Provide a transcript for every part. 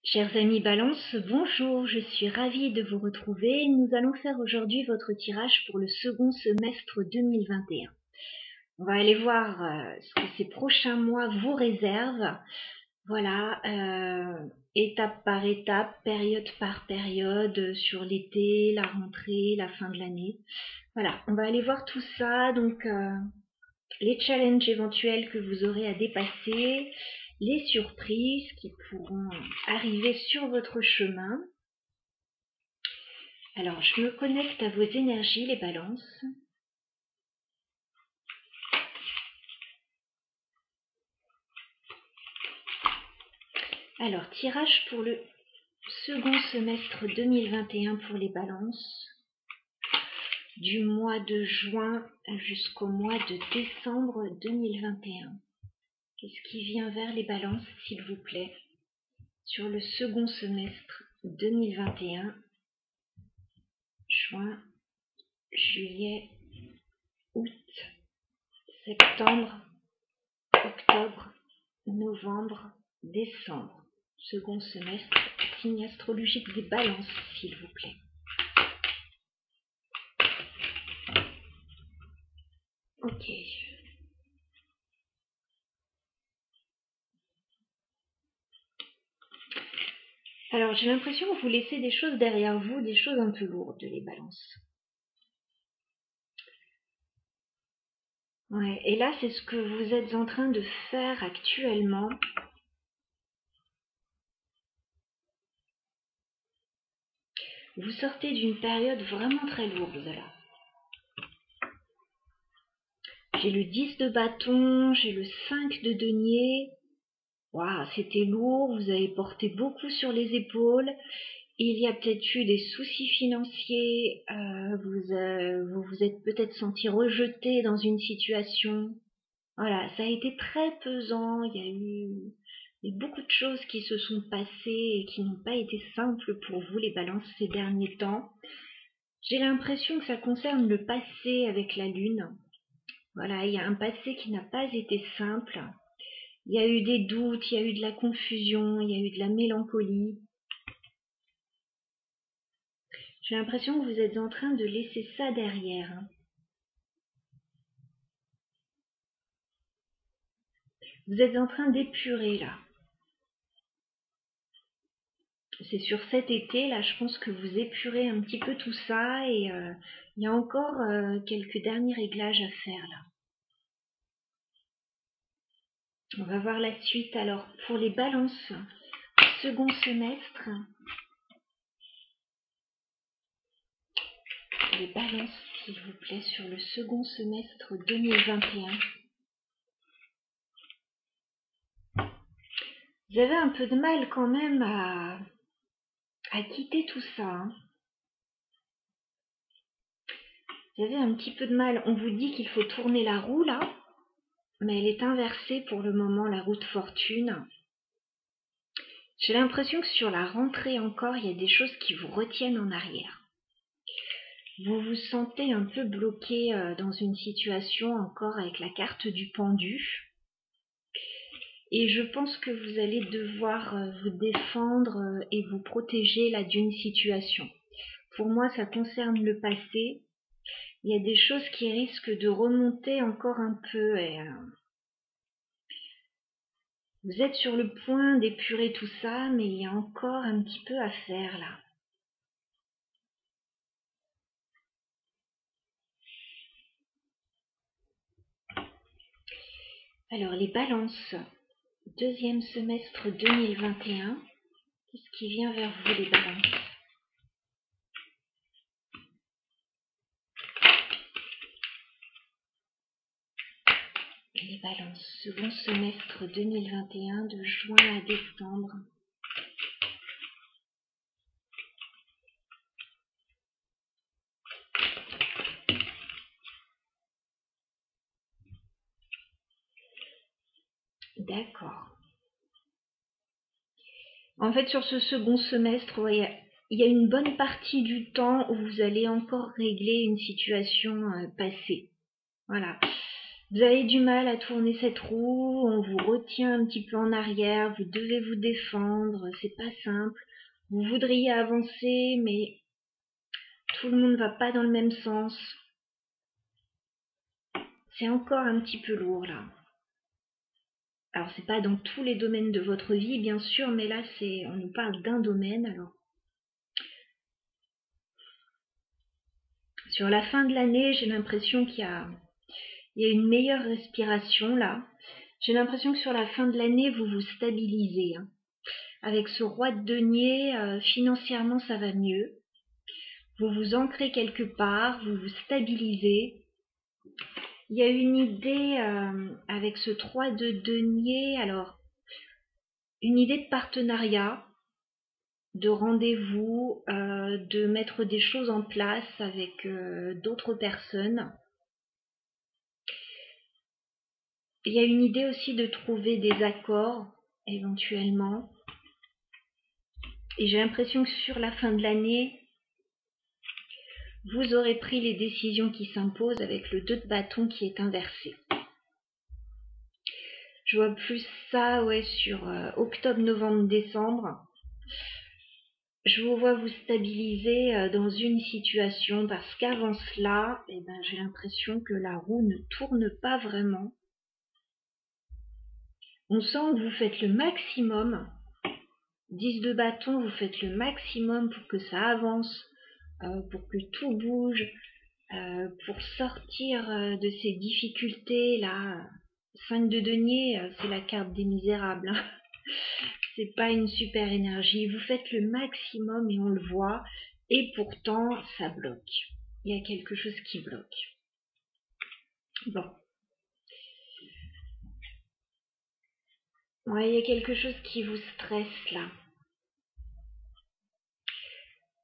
Chers amis Balance, bonjour, je suis ravie de vous retrouver. Nous allons faire aujourd'hui votre tirage pour le second semestre 2021. On va aller voir ce que ces prochains mois vous réservent. Voilà, étape par étape, période par période, sur l'été, la rentrée, la fin de l'année. Voilà, on va aller voir tout ça, donc les challenges éventuels que vous aurez à dépasser, les surprises qui pourront arriver sur votre chemin. Alors, je me connecte à vos énergies, les balances. Alors, tirage pour le second semestre 2021 pour les balances, du mois de juin jusqu'au mois de décembre 2021. Qu'est-ce qui vient vers les balances, s'il vous plaît, sur le second semestre 2021, juin, juillet, août, septembre, octobre, novembre, décembre. Second semestre, signe astrologique des balances, s'il vous plaît. Ok. Alors, j'ai l'impression que vous laissez des choses derrière vous, des choses un peu lourdes, les balances. Ouais, et là, c'est ce que vous êtes en train de faire actuellement. Vous sortez d'une période vraiment très lourde, là. J'ai le 10 de bâton, j'ai le 5 de denier. Waouh, c'était lourd, vous avez porté beaucoup sur les épaules. Il y a peut-être eu des soucis financiers, vous vous êtes peut-être senti rejeté dans une situation. Voilà, ça a été très pesant, il y a eu beaucoup de choses qui se sont passées et qui n'ont pas été simples pour vous, les balances, ces derniers temps. J'ai l'impression que ça concerne le passé avec la lune. Voilà, il y a un passé qui n'a pas été simple. Il y a eu des doutes, il y a eu de la confusion, il y a eu de la mélancolie. J'ai l'impression que vous êtes en train de laisser ça derrière. Vous êtes en train d'épurer là. C'est sur cet été, là, je pense que vous épurez un petit peu tout ça et il y a encore quelques derniers réglages à faire là. On va voir la suite. Alors, pour les balances, second semestre, les balances, s'il vous plaît, sur le second semestre 2021. Vous avez un peu de mal quand même à quitter tout ça. Hein. Vous avez un petit peu de mal. On vous dit qu'il faut tourner la roue là, mais elle est inversée pour le moment, la roue de fortune. J'ai l'impression que sur la rentrée encore, il y a des choses qui vous retiennent en arrière. Vous vous sentez un peu bloqué dans une situation encore avec la carte du pendu. Et je pense que vous allez devoir vous défendre et vous protéger là d'une situation. Pour moi, ça concerne le passé. Il y a des choses qui risquent de remonter encore un peu. Et, vous êtes sur le point d'épurer tout ça, mais il y a encore un petit peu à faire là. Alors, les balances. Deuxième semestre 2021. Qu'est-ce qui vient vers vous, les balances? Les balances, second semestre 2021, de juin à décembre. D'accord. En fait, sur ce second semestre, ouais, il y a une bonne partie du temps où vous allez encore régler une situation passée. Voilà. Vous avez du mal à tourner cette roue, on vous retient un petit peu en arrière, vous devez vous défendre, c'est pas simple. Vous voudriez avancer, mais tout le monde va pas dans le même sens. C'est encore un petit peu lourd là. Alors c'est pas dans tous les domaines de votre vie bien sûr, mais là on nous parle d'un domaine. Alors sur la fin de l'année, j'ai l'impression qu'il y a une meilleure respiration là. J'ai l'impression que sur la fin de l'année, vous vous stabilisez. Hein. Avec ce roi de denier, financièrement ça va mieux. Vous vous ancrez quelque part, vous vous stabilisez. Il y a une idée avec ce 3 de denier, alors une idée de partenariat, de rendez-vous, de mettre des choses en place avec d'autres personnes. Il y a une idée aussi de trouver des accords éventuellement. Et j'ai l'impression que sur la fin de l'année, vous aurez pris les décisions qui s'imposent avec le 2 de bâton qui est inversé. Je vois plus ça sur octobre, novembre, décembre. Je vous vois vous stabiliser dans une situation parce qu'avant cela, j'ai l'impression que la roue ne tourne pas vraiment. On sent que vous faites le maximum. 10 de bâton, vous faites le maximum pour que ça avance, pour que tout bouge, pour sortir de ces difficultés là. 5 de denier, c'est la carte des misérables. Hein. C'est pas une super énergie. Vous faites le maximum et on le voit. Et pourtant, ça bloque. Il y a quelque chose qui bloque. Bon. Ouais, il y a quelque chose qui vous stresse là.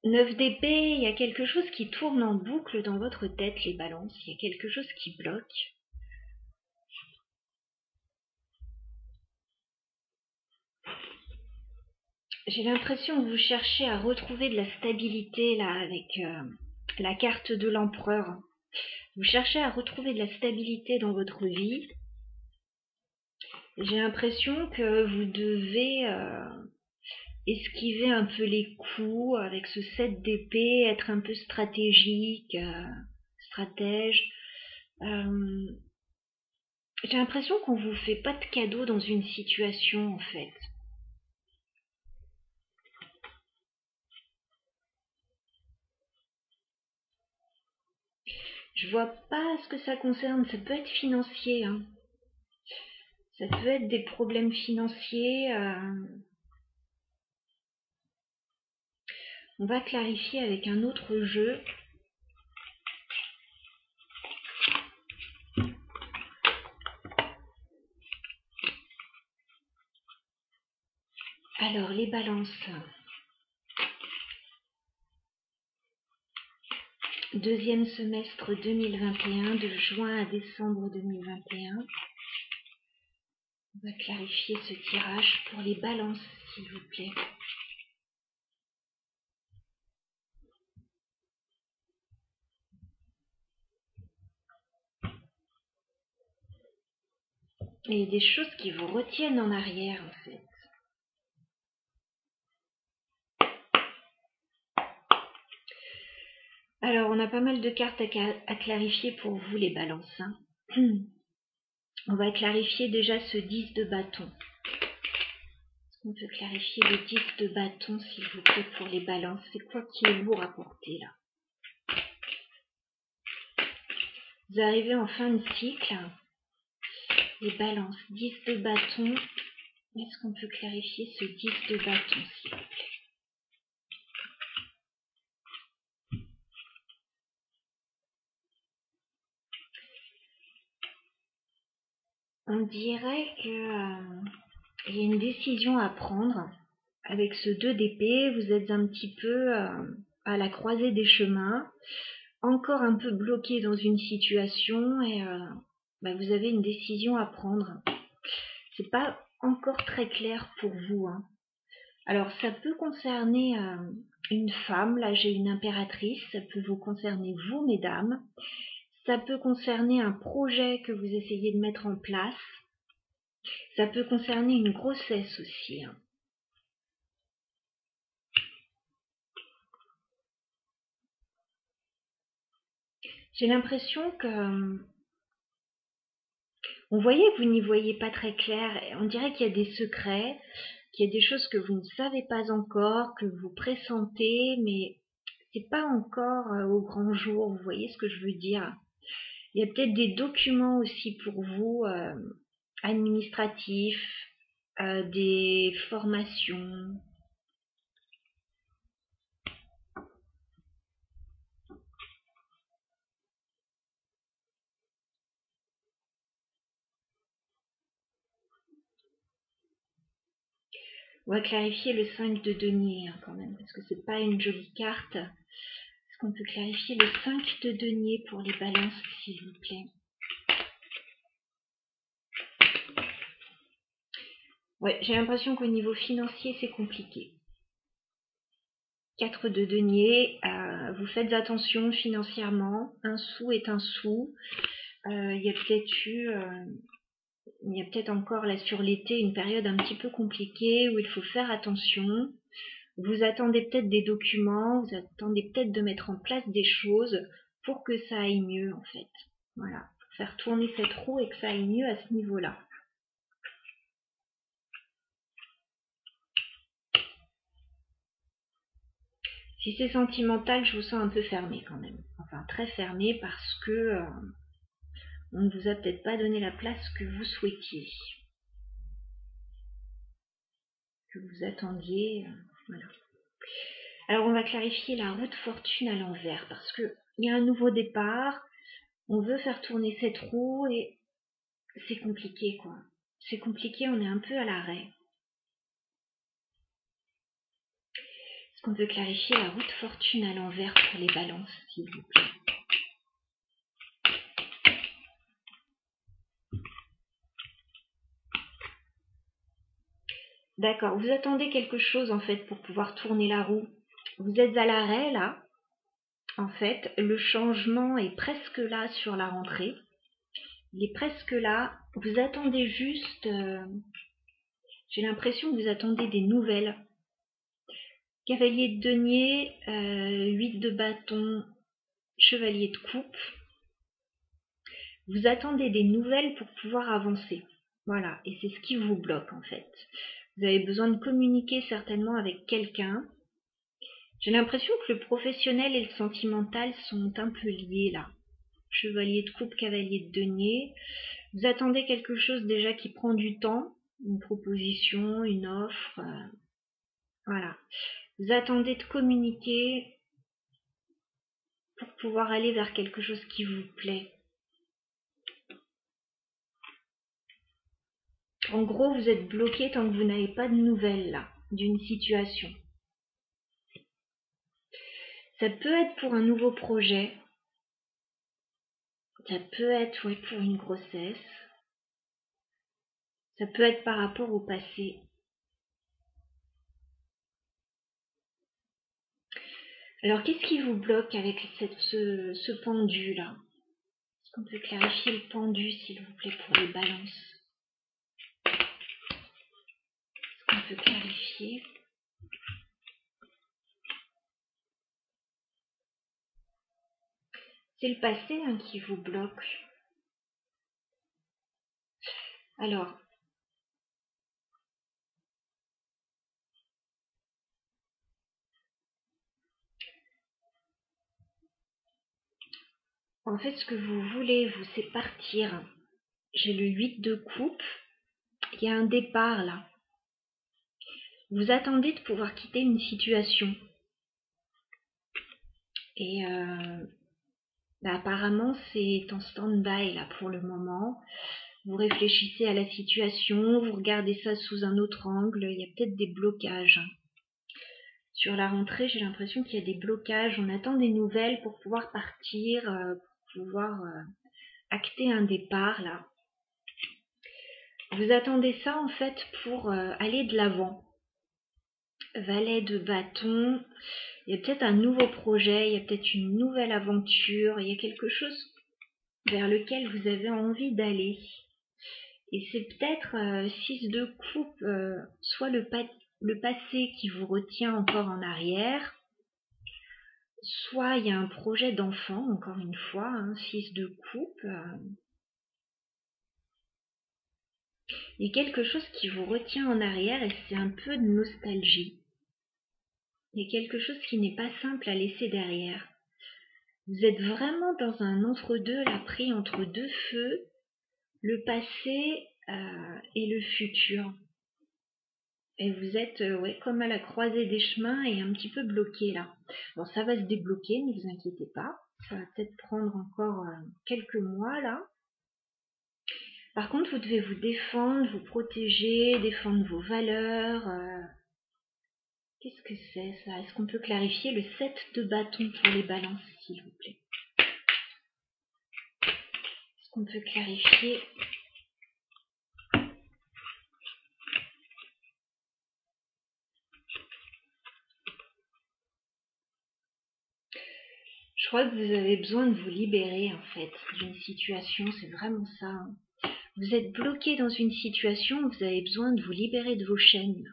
9 d'épée, il y a quelque chose qui tourne en boucle dans votre tête, les balances. Il y a quelque chose qui bloque. J'ai l'impression que vous cherchez à retrouver de la stabilité là avec la carte de l'empereur. Vous cherchez à retrouver de la stabilité dans votre vie. J'ai l'impression que vous devez esquiver un peu les coups avec ce 7 d'épée, être un peu stratégique, stratège. J'ai l'impression qu'on vous fait pas de cadeau dans une situation en fait. Je vois pas ce que ça concerne, ça peut être financier. Hein. Ça peut être des problèmes financiers. On va clarifier avec un autre jeu. Alors, les balances. Deuxième semestre 2021, de juin à décembre 2021. On va clarifier ce tirage pour les balances, s'il vous plaît. Et des choses qui vous retiennent en arrière, en fait. Alors, on a pas mal de cartes à clarifier pour vous, les balances. Hein. On va clarifier déjà ce 10 de bâton. Est-ce qu'on peut clarifier le 10 de bâton, s'il vous plaît, pour les balances? C'est quoi qui est lourd à porter, là? Vous arrivez en fin de cycle. Les balances, 10 de bâton. Est-ce qu'on peut clarifier ce 10 de bâton, s'il vous plaît? On dirait que il y a une décision à prendre. Avec ce 2 d'épée, vous êtes un petit peu à la croisée des chemins, encore un peu bloqué dans une situation et vous avez une décision à prendre. C'est pas encore très clair pour vous. Hein. Alors ça peut concerner une femme, là j'ai une impératrice, ça peut vous concerner vous mesdames, Ça peut concerner un projet que vous essayez de mettre en place. Ça peut concerner une grossesse aussi, hein. J'ai l'impression que on voyait que vous n'y voyez pas très clair. On dirait qu'il y a des secrets, qu'il y a des choses que vous ne savez pas encore, que vous pressentez, mais c'est pas encore au grand jour. Vous voyez ce que je veux dire? Il y a peut-être des documents aussi pour vous, administratifs, des formations. On va clarifier le 5 de denier, hein, quand même, parce que c'est pas une jolie carte. Est-ce qu'on peut clarifier le 5 de denier pour les balances, s'il vous plaît? Ouais, j'ai l'impression qu'au niveau financier, c'est compliqué. 4 de denier, vous faites attention financièrement. Un sou est un sou. Il y a peut-être encore là sur l'été une période un petit peu compliquée où il faut faire attention. Vous attendez peut-être des documents, vous attendez peut-être de mettre en place des choses pour que ça aille mieux en fait. Voilà, pour faire tourner cette roue et que ça aille mieux à ce niveau-là. Si c'est sentimental, je vous sens un peu fermé quand même. Enfin, très fermé parce que on ne vous a peut-être pas donné la place que vous souhaitiez, que vous attendiez. Voilà. Alors, on va clarifier la roue de fortune à l'envers parce que il y a un nouveau départ. On veut faire tourner cette roue et c'est compliqué, quoi. C'est compliqué, on est un peu à l'arrêt. Est-ce qu'on peut clarifier la roue de fortune à l'envers pour les balances, s'il vous plaît? D'accord, vous attendez quelque chose en fait pour pouvoir tourner la roue. Vous êtes à l'arrêt là. En fait, le changement est presque là sur la rentrée. Il est presque là. Vous attendez juste... j'ai l'impression que vous attendez des nouvelles. Cavalier de denier, 8 de bâton, chevalier de coupe. Vous attendez des nouvelles pour pouvoir avancer. Voilà, et c'est ce qui vous bloque en fait. Vous avez besoin de communiquer certainement avec quelqu'un. J'ai l'impression que le professionnel et le sentimental sont un peu liés là. Chevalier de coupe, cavalier de denier. Vous attendez quelque chose déjà qui prend du temps, une proposition, une offre. Voilà. Vous attendez de communiquer pour pouvoir aller vers quelque chose qui vous plaît. En gros, vous êtes bloqué tant que vous n'avez pas de nouvelles là, d'une situation. Ça peut être pour un nouveau projet. Ça peut être pour une grossesse. Ça peut être par rapport au passé. Alors, qu'est-ce qui vous bloque avec ce pendu là? Est-ce qu'on peut clarifier le pendu, s'il vous plaît, pour les balances? Est-ce qu'on peut clarifier? C'est le passé qui vous bloque. Alors, en fait, ce que vous voulez, vous, c'est partir. J'ai le 8 de coupe. Il y a un départ là. Vous attendez de pouvoir quitter une situation. Et apparemment, c'est en stand-by là pour le moment. Vous réfléchissez à la situation, vous regardez ça sous un autre angle. Il y a peut-être des blocages. Sur la rentrée, j'ai l'impression qu'il y a des blocages. On attend des nouvelles pour pouvoir partir, pour pouvoir acter un départ là. Vous attendez ça en fait pour aller de l'avant. Valet de bâton. Il y a peut-être un nouveau projet, il y a peut-être une nouvelle aventure, il y a quelque chose vers lequel vous avez envie d'aller. Et c'est peut-être 6 de coupe, soit le passé qui vous retient encore en arrière, soit il y a un projet d'enfant, encore une fois, 6 de coupe. Il y a quelque chose qui vous retient en arrière et c'est un peu de nostalgie. Il y a quelque chose qui n'est pas simple à laisser derrière. Vous êtes vraiment dans un entre-deux, là, pris entre deux feux, le passé et le futur. Et vous êtes comme à la croisée des chemins et un petit peu bloqué là. Bon, ça va se débloquer, ne vous inquiétez pas. Ça va peut-être prendre encore quelques mois là. Par contre, vous devez vous défendre, vous protéger, défendre vos valeurs. Qu'est-ce que c'est ça? Est-ce qu'on peut clarifier le 7 de bâton pour les balances, s'il vous plaît? Est-ce qu'on peut clarifier? Je crois que vous avez besoin de vous libérer en fait d'une situation, c'est vraiment ça. Vous êtes bloqué dans une situation, vous avez besoin de vous libérer de vos chaînes.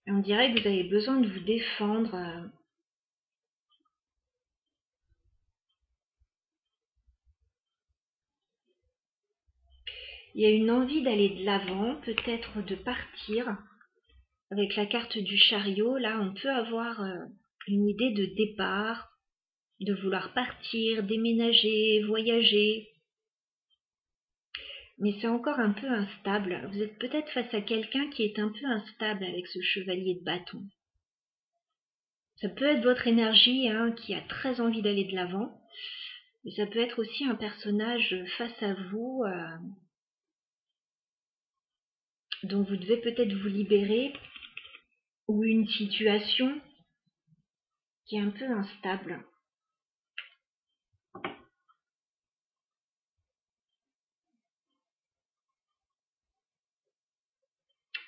Et on dirait que vous avez besoin de vous défendre. Il y a une envie d'aller de l'avant, peut-être de partir. Avec la carte du chariot, là, on peut avoir une idée de départ, de vouloir partir, déménager, voyager. Mais c'est encore un peu instable. Vous êtes peut-être face à quelqu'un qui est un peu instable avec ce chevalier de bâton. Ça peut être votre énergie qui a très envie d'aller de l'avant. Mais ça peut être aussi un personnage face à vous dont vous devez peut-être vous libérer, ou une situation qui est un peu instable.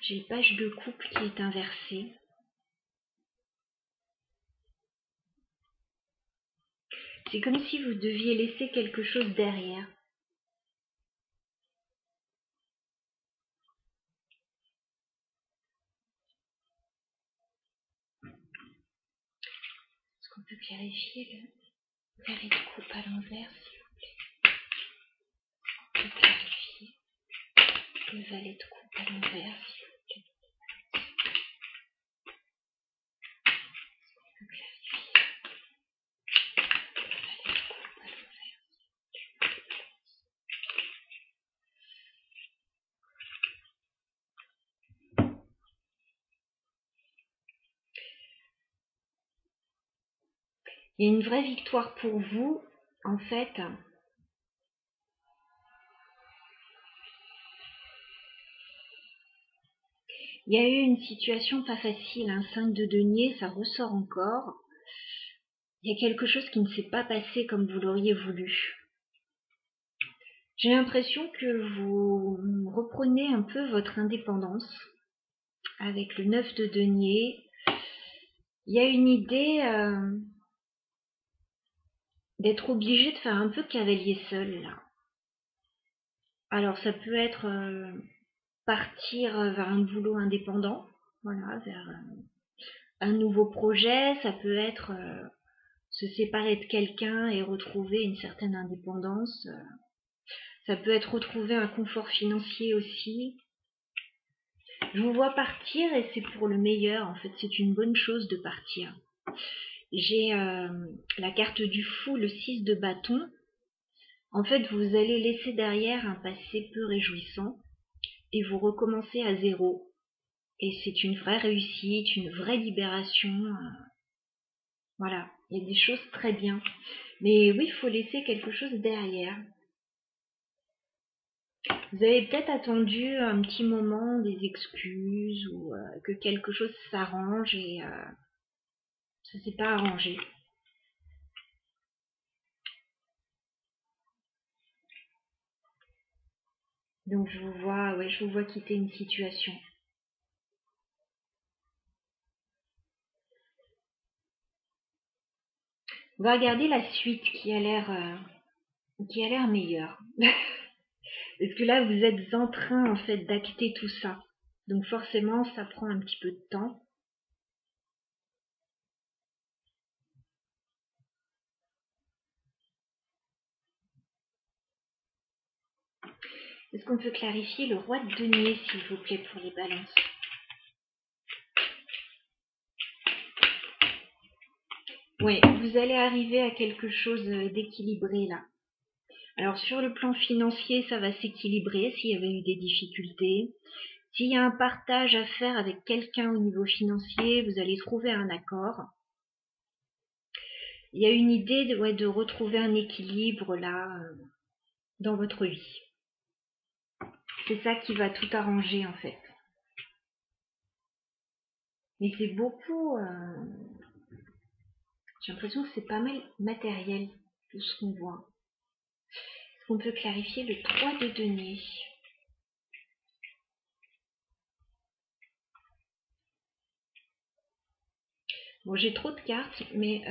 J'ai le page de coupe qui est inversée. C'est comme si vous deviez laisser quelque chose derrière. Est-ce qu'on peut clarifier le carré de coupe à l'envers, s'il vous plaît? On peut clarifier le valet de coupe à l'envers, s'il vous plaît. On peut clarifier le valet de coupe à l'envers. Il y a une vraie victoire pour vous, en fait. Il y a eu une situation pas facile, 5 de denier, ça ressort encore. Il y a quelque chose qui ne s'est pas passé comme vous l'auriez voulu. J'ai l'impression que vous reprenez un peu votre indépendance avec le 9 de denier. Il y a une idée d'être obligé de faire un peu cavalier seul là. Alors ça peut être partir vers un boulot indépendant, voilà, vers un nouveau projet, ça peut être se séparer de quelqu'un et retrouver une certaine indépendance. Ça peut être retrouver un confort financier aussi. Je vous vois partir et c'est pour le meilleur, en fait, c'est une bonne chose de partir. J'ai la carte du fou, le 6 de bâton. En fait, vous allez laisser derrière un passé peu réjouissant et vous recommencez à zéro. Et c'est une vraie réussite, une vraie libération. Voilà, il y a des choses très bien. Mais oui, il faut laisser quelque chose derrière. Vous avez peut-être attendu un petit moment des excuses ou que quelque chose s'arrange et ça s'est pas arrangé. Donc je vous vois quitter une situation. On va regarder la suite qui a l'air meilleure. Parce que là, vous êtes en train, en fait, d'acter tout ça. Donc forcément, ça prend un petit peu de temps. Est-ce qu'on peut clarifier le roi de denier, s'il vous plaît, pour les balances? Oui, vous allez arriver à quelque chose d'équilibré là. Alors sur le plan financier, ça va s'équilibrer s'il y avait eu des difficultés. S'il y a un partage à faire avec quelqu'un au niveau financier, vous allez trouver un accord. Il y a une idée de retrouver un équilibre là dans votre vie. C'est ça qui va tout arranger en fait. Mais c'est beaucoup... j'ai l'impression que c'est pas mal matériel tout ce qu'on voit. Est-ce qu'on peut clarifier le 3 de denier? Bon, j'ai trop de cartes, mais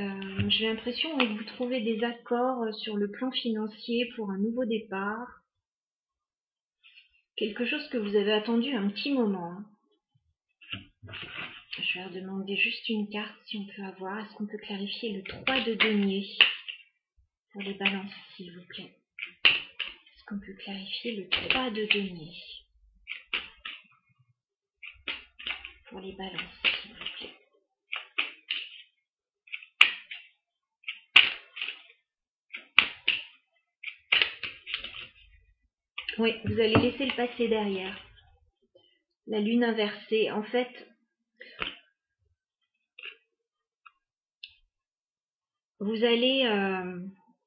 j'ai l'impression que vous trouvez des accords sur le plan financier pour un nouveau départ. Quelque chose que vous avez attendu un petit moment. Je vais redemander juste une carte si on peut avoir. Est-ce qu'on peut clarifier le 3 de denier pour les balances, s'il vous plaît? Est-ce qu'on peut clarifier le 3 de denier pour les balances, s'il vous plaît? Oui, vous allez laisser le passé derrière. La lune inversée, en fait, vous allez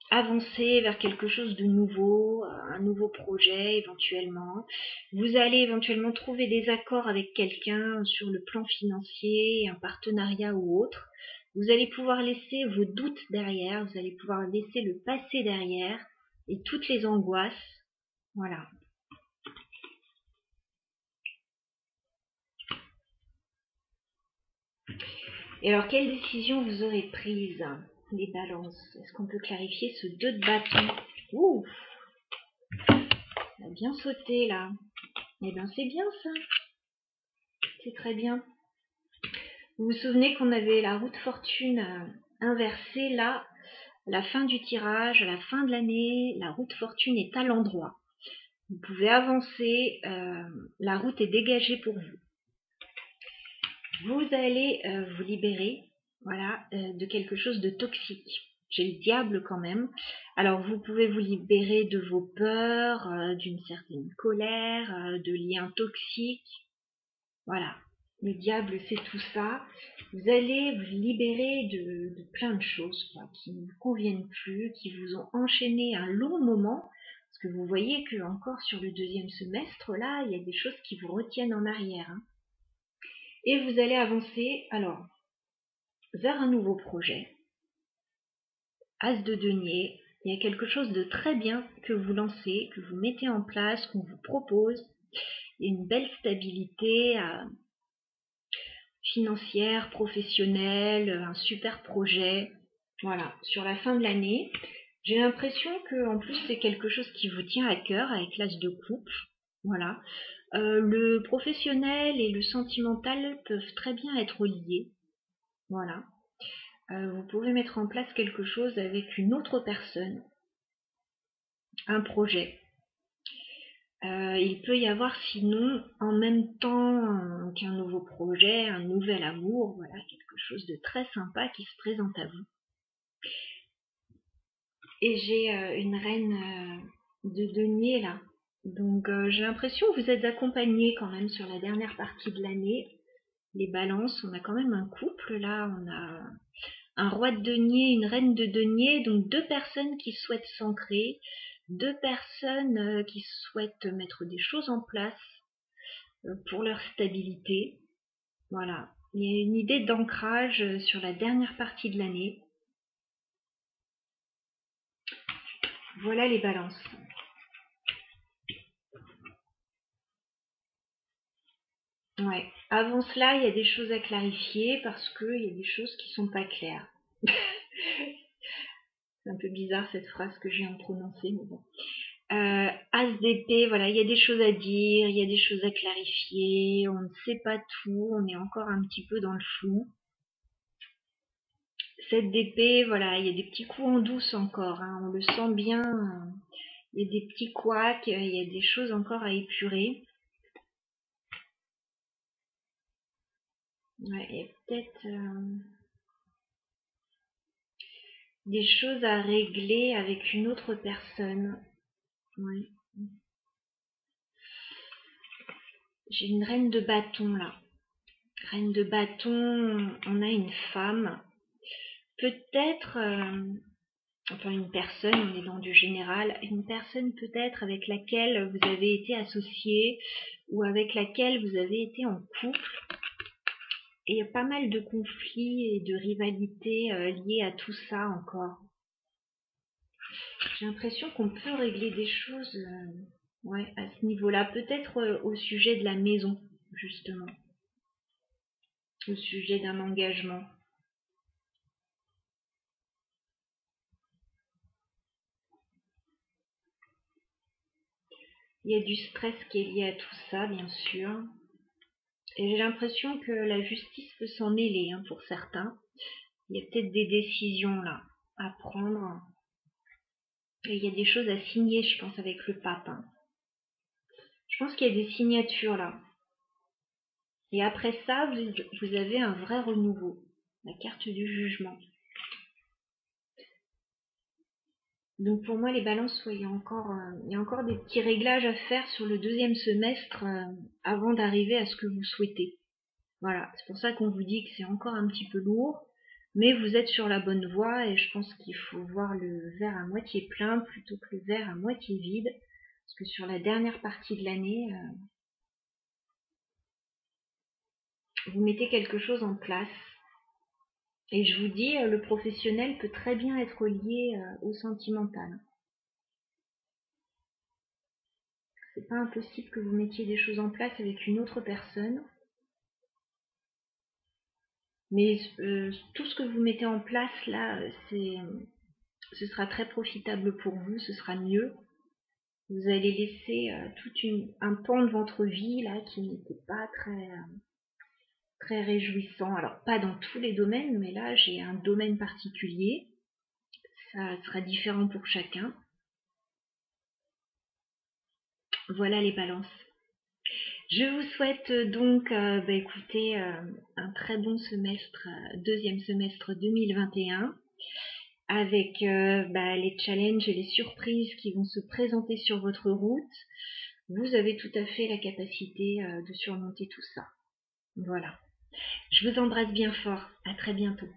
avancer vers quelque chose de nouveau, un nouveau projet éventuellement. Vous allez éventuellement trouver des accords avec quelqu'un sur le plan financier, un partenariat ou autre. Vous allez pouvoir laisser vos doutes derrière, vous allez pouvoir laisser le passé derrière et toutes les angoisses. Voilà. Et alors, quelle décision vous aurez prise, les balances? Est-ce qu'on peut clarifier ce 2 de bâton? Ouh, ça a bien sauté là. Eh bien, c'est bien ça. C'est très bien. Vous vous souvenez qu'on avait la roue de fortune inversée là, à la fin du tirage, à la fin de l'année, la roue de fortune est à l'endroit. Vous pouvez avancer, la route est dégagée pour vous. Vous allez vous libérer, voilà, de quelque chose de toxique. J'ai le diable quand même. Alors vous pouvez vous libérer de vos peurs, d'une certaine colère, de liens toxiques. Voilà. Le diable, c'est tout ça. Vous allez vous libérer de plein de choses quoi, qui ne vous conviennent plus, qui vous ont enchaîné un long moment. Parce que vous voyez que encore sur le 2e semestre, là, il y a des choses qui vous retiennent en arrière. Hein. Et vous allez avancer, alors, vers un nouveau projet. As de denier, il y a quelque chose de très bien que vous lancez, que vous mettez en place, qu'on vous propose. Il y a une belle stabilité financière, professionnelle, un super projet. Voilà, sur la fin de l'année. J'ai l'impression que en plus c'est quelque chose qui vous tient à cœur avec l'as de coupe. Voilà. Le professionnel et le sentimental peuvent très bien être liés. Voilà. Vous pouvez mettre en place quelque chose avec une autre personne, un projet. Il peut y avoir sinon en même temps qu'un nouveau projet, un nouvel amour, voilà, quelque chose de très sympa qui se présente à vous. Et j'ai une reine de denier là. Donc j'ai l'impression que vous êtes accompagnés quand même sur la dernière partie de l'année. Les balances, on a quand même un couple là, on a un roi de denier, une reine de denier, donc 2 personnes qui souhaitent s'ancrer, 2 personnes qui souhaitent mettre des choses en place pour leur stabilité. Voilà, il y a une idée d'ancrage sur la dernière partie de l'année. Voilà les balances. Ouais. Avant cela, il y a des choses à clarifier parce qu'il y a des choses qui sont pas claires. C'est un peu bizarre cette phrase que je viens de prononcer, mais bon. As d'épée, voilà, il y a des choses à dire, il y a des choses à clarifier, on ne sait pas tout, on est encore un petit peu dans le flou. 7 d'épée, voilà, il y a des petits coups en douce encore, hein, on le sent bien, il y a des petits couacs, il y a des choses encore à épurer. Ouais, il y a peut-être des choses à régler avec une autre personne. Ouais. J'ai une reine de bâton là. Reine de bâton, on a une femme. Peut-être, enfin une personne, on est dans du général, une personne peut-être avec laquelle vous avez été associé ou avec laquelle vous avez été en couple. Et il y a pas mal de conflits et de rivalités liées à tout ça encore. J'ai l'impression qu'on peut régler des choses ouais, à ce niveau-là. Peut-être au sujet de la maison, justement. Au sujet d'un engagement. Il y a du stress qui est lié à tout ça, bien sûr. Et j'ai l'impression que la justice peut s'en mêler hein, pour certains. Il y a peut-être des décisions là à prendre. Et il y a des choses à signer, je pense, avec le pape. Hein. Je pense qu'il y a des signatures là. Et après ça, vous avez un vrai renouveau. La carte du jugement. Donc pour moi, les balances, il y a encore des petits réglages à faire sur le deuxième semestre avant d'arriver à ce que vous souhaitez. Voilà, c'est pour ça qu'on vous dit que c'est encore un petit peu lourd, mais vous êtes sur la bonne voie et je pense qu'il faut voir le verre à moitié plein plutôt que le verre à moitié vide, parce que sur la dernière partie de l'année, vous mettez quelque chose en place. Et je vous dis, le professionnel peut très bien être lié au sentimental. C'est pas impossible que vous mettiez des choses en place avec une autre personne. Mais tout ce que vous mettez en place là, ce sera très profitable pour vous, ce sera mieux. Vous allez laisser un pan de votre vie là qui n'était pas très réjouissant. Alors pas dans tous les domaines, mais là j'ai un domaine particulier. Ça sera différent pour chacun. Voilà les balances. Je vous souhaite donc, écoutez, un très bon semestre, deuxième semestre 2021, avec les challenges et les surprises qui vont se présenter sur votre route. Vous avez tout à fait la capacité de surmonter tout ça. Voilà. Je vous embrasse bien fort. À très bientôt.